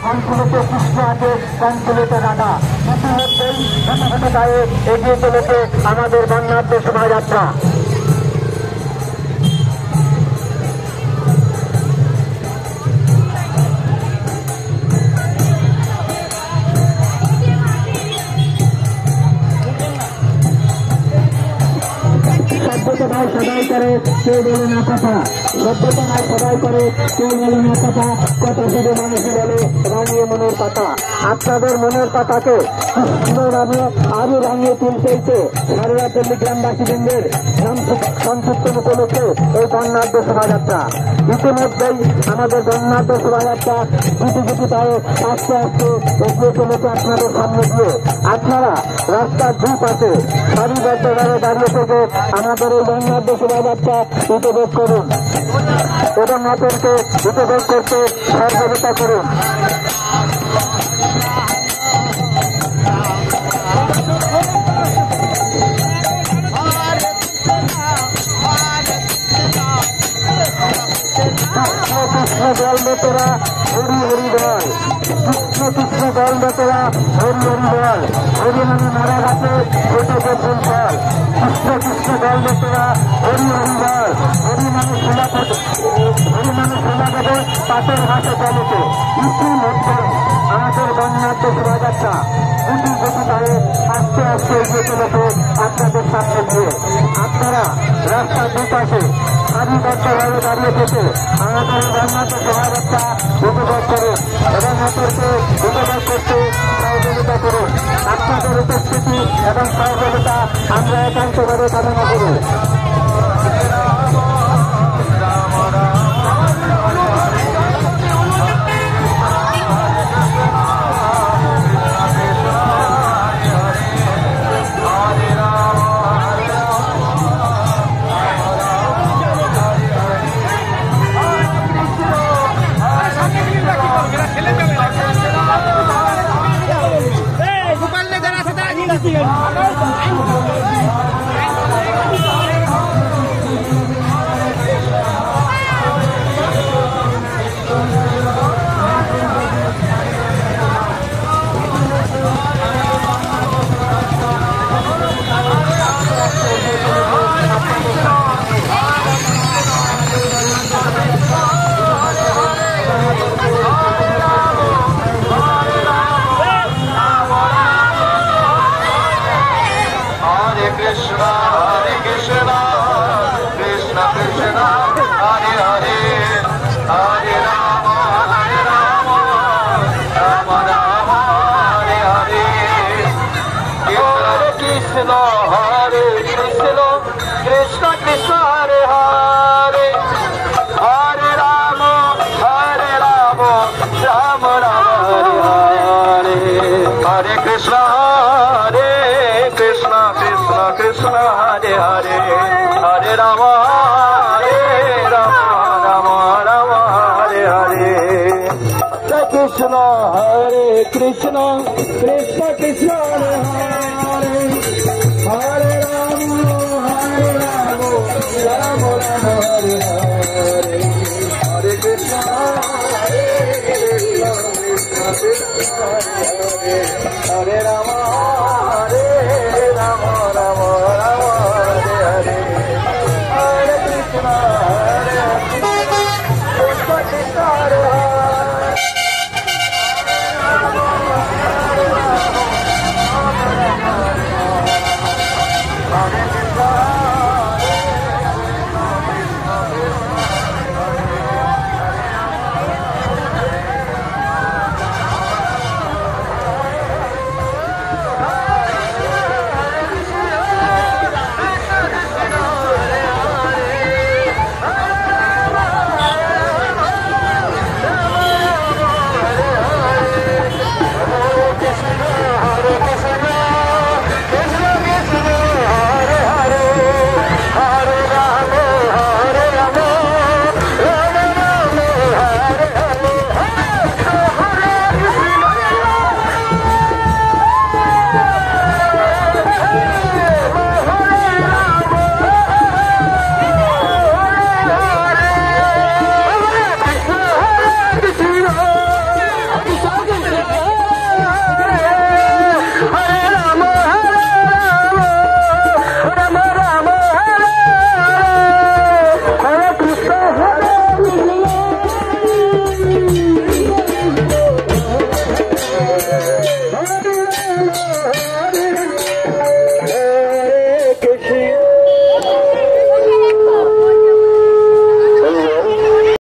কনসুলেটে কৃষ্ণ আছে, কনসুলেটে রাধা। ইতিমধ্যেই ঘটনায় এগিয়ে চলেছে আমাদের বর্ণাঢ্য শোভাযাত্রা। সভ্যতায় সবাই করে, কেউ বলে না কথা। সভ্যতায় সবাই করে, কেউ বলে না কথা। কথা শুধু মানুষই বলে রাঙিয়ে মনের পাতা। আপনাদের মনের পাতাকে কৃষ্ণভাবে আরো রাঙিয়ে তুলতে সারদা পল্লী গ্রামবাসীদের সংযুক্ত উপলক্ষে এই বর্ণাঢ্য শোভাযাত্রা। ইতিমধ্যেই আমাদের বর্ণাঢ্য শোভাযাত্রা গুটি পায়ে আস্তে আস্তে এগিয়ে চলেছে আপনাদের সামনে দিয়ে। আপনারা রাস্তার দুই পাশে সারিবদ্ধভাবে দাঁড়িয়ে থেকে আমাদের এই বর্ণাঢ্য শোভাযাত্রা উপভোগ করুন এবং আপনাদেরকে উপভোগ করতে সহযোগিতা করুন। কৃষ্ণ দল বেতরা হরি হরি বল, কৃষ্ণ দল বেতরা হরি হরি বল। হরি মানে মারা গাছে ফেটেছে ফুল ফল। কৃষ্ণ দল বেতরা হরি হরি বল। হরি মানে শোলা দেবে পাশের ঘাসে চলেছে। ইতিমধ্যে আমাদের বর্ণাঢ্য শোভাযাত্রা গুটি পায়ে আস্তে আস্তে এগিয়ে চলেছে আপনাদের সামনে দিয়ে। আপনারা রাস্তার দুপাশে সারিবদ্ধভাবে দাঁড়িয়ে থেকে আমাদের এই বর্ণাঢ্য শোভাযাত্রা উপভোগ করুন এবং আপনাদেরকে উপভোগ করতে সহযোগিতা করুন। আপনাদের উপস্থিতি এবং সহযোগিতা আমরা একান্তভাবে কামনা করি। Krishna, Krishna Krishna, Hare Hare, Hare Rama, Rama Rama, Hare Hare, Hare Krishna, Hare Krishna, Krishna Krishna, Hare Hare, Hare Rama.